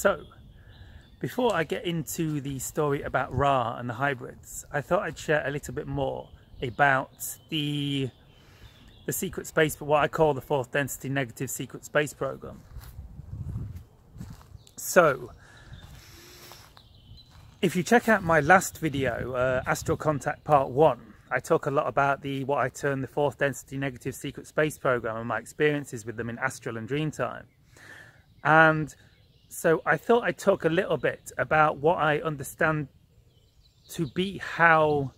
So, before I get into the story about Ra and the hybrids, I thought I'd share a little bit more about the secret space, but what I call the fourth density negative secret space program. So, if you check out my last video, Astral Contact Part 1, I talk a lot about what I term the fourth density negative secret space program and my experiences with them in Astral and Dreamtime. And so I thought I'd talk a little bit about what I understand to be how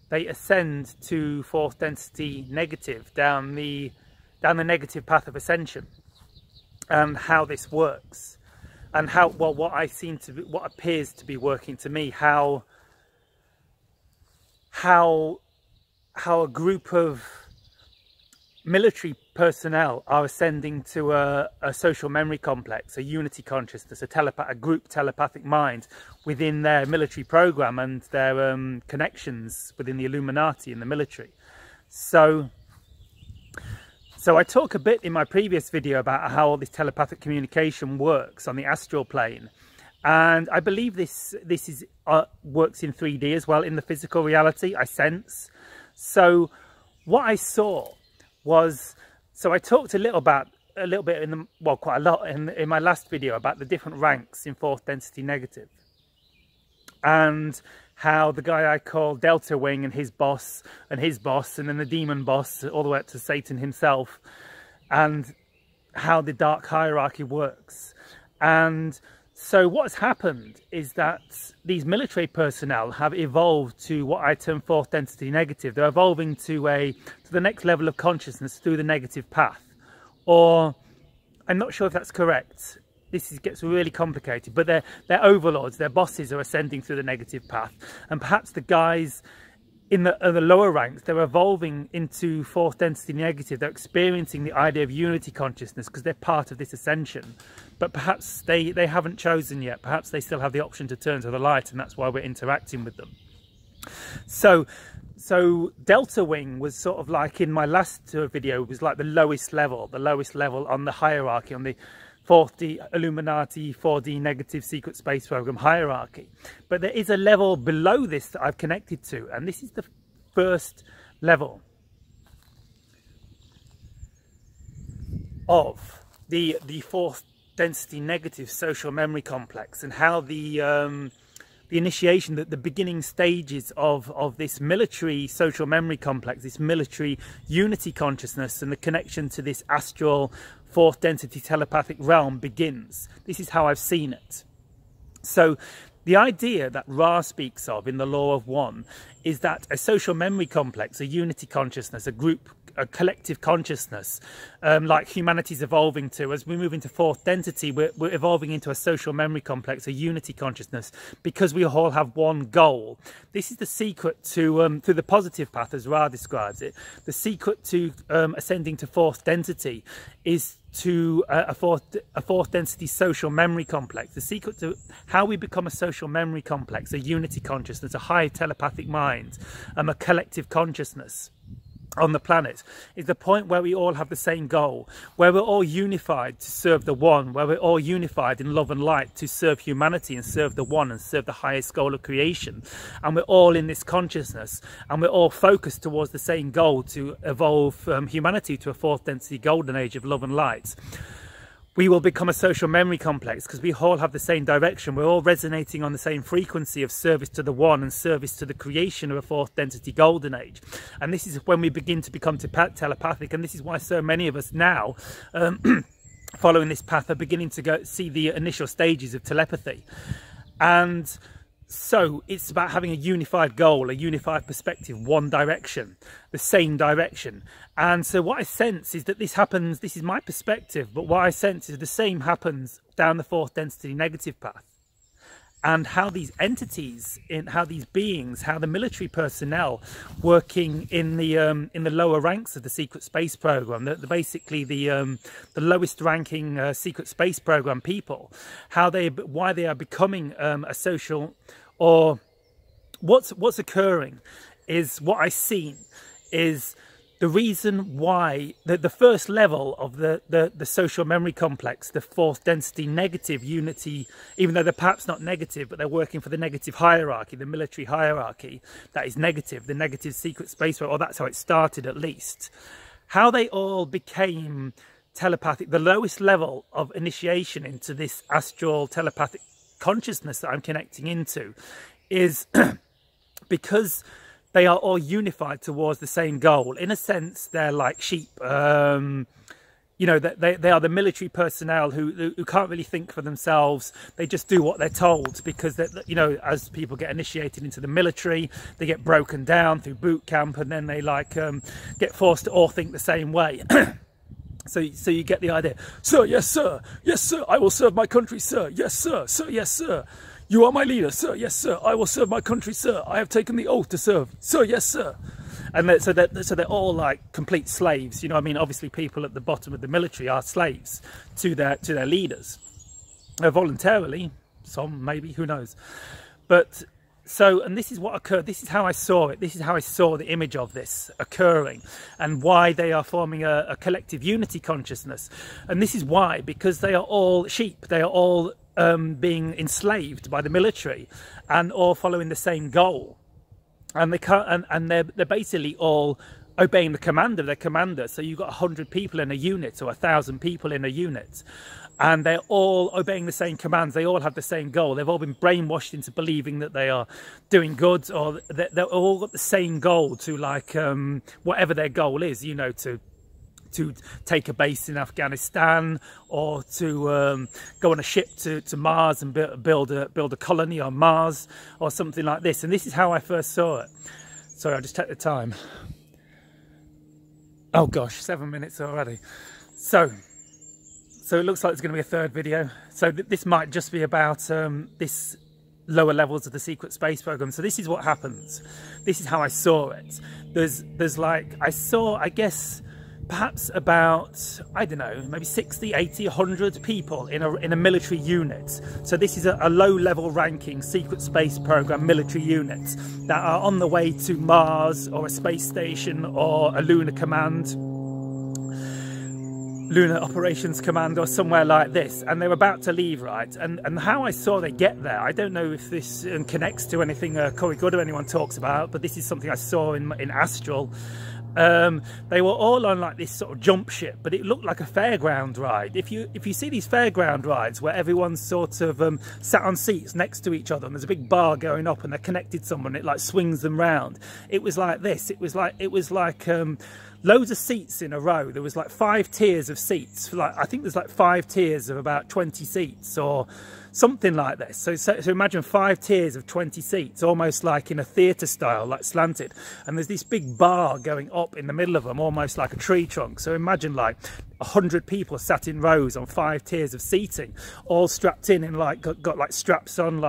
they ascend to fourth density negative down the negative path of ascension, and how this works, and how, well, what appears to be working to me, how a group of military personnel are ascending to a social memory complex, a unity consciousness, a group telepathic mind within their military program and their connections within the Illuminati and the military. So I talk a bit in my previous video about how all this telepathic communication works on the astral plane, and I believe this works in 3D as well, in the physical reality, I sense. So what I saw was, so I talked quite a lot in my last video about the different ranks in fourth density negative, and how the guy I call Delta Wing and his boss, and then the demon boss, all the way up to Satan himself, and how the dark hierarchy works. And so what's happened is that these military personnel have evolved to what I term fourth density negative. They're evolving to the next level of consciousness through the negative path. Or, I'm not sure if that's correct. Gets really complicated, but their overlords, their bosses, are ascending through the negative path. And perhaps the guys in the lower ranks, they're evolving into fourth density negative. They're experiencing the idea of unity consciousness because they're part of this ascension. But perhaps they haven't chosen yet. Perhaps they still have the option to turn to the light, and that's why we're interacting with them. So Delta Wing was sort of like, in my last video, was like the lowest level on the hierarchy, on the 4D Illuminati 4D negative secret space program hierarchy. But there is a level below this that I've connected to, and this is the first level of the fourth density negative social memory complex, and how the initiation, the beginning stages of this military social memory complex, this military unity consciousness, and the connection to this astral fourth density telepathic realm begins. This is how I've seen it. So the idea that Ra speaks of in the Law of One is that a social memory complex, a unity consciousness, a collective consciousness, like humanity's evolving to, as we move into fourth density, we're evolving into a social memory complex, a unity consciousness, because we all have one goal. This is the secret to, through the positive path, as Ra describes it, the secret to ascending to fourth density is to a fourth density social memory complex. The secret to how we become a social memory complex, a unity consciousness, a high telepathic mind, a collective consciousness on the planet, is the point where we all have the same goal, where we're all unified to serve the one, where we're all unified in love and light to serve humanity and serve the one and serve the highest goal of creation. And we're all in this consciousness, and we're all focused towards the same goal, to evolve humanity to a fourth density golden age of love and light. We will become a social memory complex because we all have the same direction. We're all resonating on the same frequency of service to the one and service to the creation of a fourth density golden age. And this is when we begin to become telepathic, and this is why so many of us now following this path are beginning to see the initial stages of telepathy. And so it's about having a unified goal, a unified perspective, one direction, the same direction. And so what I sense is that this happens, this is my perspective, but what I sense is the same happens down the fourth density negative path. And how these entities, how these beings, how the military personnel working in the lower ranks of the secret space program, basically the lowest ranking secret space program people, why they are becoming a social, or what's occurring is, what I've seen is the reason why the first level of the social memory complex, the fourth density negative unity, even though they're perhaps not negative, but they're working for the negative hierarchy, the military hierarchy that is negative, the negative secret space, or that's how it started at least. How they all became telepathic, the lowest level of initiation into this astral telepathic consciousness that I'm connecting into, is because they are all unified towards the same goal. In a sense, they're like sheep. You know, they are the military personnel who can't really think for themselves. They just do what they're told, because, you know, as people get initiated into the military, they get broken down through boot camp, and then they like get forced to all think the same way. So you get the idea. Sir, yes, sir. Yes, sir. I will serve my country, sir. Yes, sir. Sir, yes, sir. You are my leader, sir. Yes, sir. I will serve my country, sir. I have taken the oath to serve. Sir, yes, sir. And so they're all like complete slaves. You know, I mean, obviously people at the bottom of the military are slaves to their leaders, voluntarily. Some maybe, who knows. But so, and this is what occurred. This is how I saw it. This is how I saw the image of this occurring, and why they are forming a collective unity consciousness. And this is why, because they are all sheep. They are all being enslaved by the military, and all following the same goal. And they can't, and they're basically all obeying the command of their commander. So you've got 100 people in a unit, or 1,000 people in a unit, and they're all obeying the same commands. They all have the same goal. They've all been brainwashed into believing that they are doing good, or they're all got the same goal to, like, whatever their goal is, you know, to take a base in Afghanistan, or to go on a ship to Mars and build a colony on Mars, or something like this. And this is how I first saw it. Sorry, I'll just check the time. Oh gosh, 7 minutes already. So it looks like there's going to be a third video. So this might just be about this lower levels of the secret space program. So this is what happens. This is how I saw it. There's like, I saw, I guess, perhaps about, I don't know, maybe 60, 80, 100 people in a military unit. So this is a low-level ranking secret space program military unit that are on the way to Mars, or a space station, or a lunar command, lunar operations command, or somewhere like this, and they're about to leave, right? And how I saw they get there, I don't know if this connects to anything Corey Good or anyone talks about, but this is something I saw in Astral. They were all on like this sort of jump ship, but it looked like a fairground ride. If you see these fairground rides where everyone's sort of sat on seats next to each other, and there's a big bar going up, and they're connected to someone, it like swings them round. It was like this. It was like loads of seats in a row. There was like 5 tiers of seats. Like, I think there's like 5 tiers of about 20 seats, or something like this. So imagine 5 tiers of 20 seats, almost like in a theatre style, like slanted. And there's this big bar going up in the middle of them, almost like a tree trunk. So imagine like 100 people sat in rows on 5 tiers of seating, all strapped in and like got like straps on,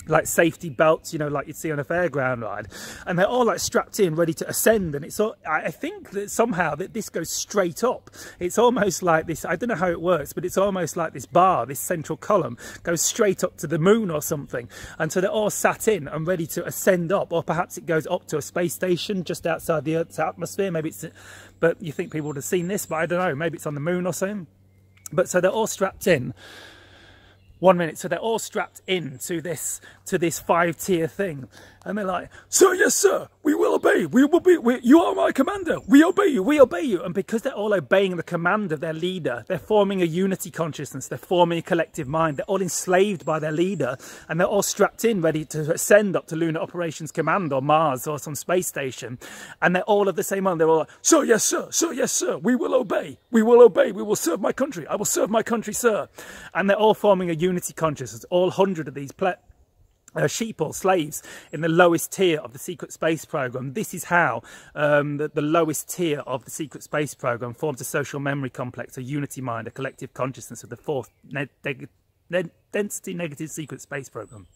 like safety belts, you know, like you'd see on a fairground ride, and they're all like strapped in, ready to ascend. And it's all, I think that somehow that this goes straight up. It's almost like this, I don't know how it works, but it's almost like this bar, this central column, goes straight up to the moon or something. And so they're all sat in and ready to ascend up, or perhaps it goes up to a space station just outside the Earth's atmosphere. Maybe it's, but you think people would have seen this, but I don't know, maybe it's on the moon or something. But so they're all strapped in. 1 minute, so they're all strapped in to this 5-tier thing, and they're like, "Sir, yes, sir, we will obey. We will be. You are my commander. We obey you. We obey you." And because they're all obeying the command of their leader, they're forming a unity consciousness. They're forming a collective mind. They're all enslaved by their leader, and they're all strapped in, ready to ascend up to Lunar Operations Command, or Mars, or some space station. And they're all of the same mind. They're all like, "Sir, yes, sir. Sir, yes, sir. We will obey. We will obey. We will serve my country. I will serve my country, sir." And they're all forming a unity consciousness, all 100 of these sheep or slaves in the lowest tier of the secret space program. This is how the lowest tier of the secret space program forms a social memory complex, a unity mind, a collective consciousness of the fourth density negative secret space program.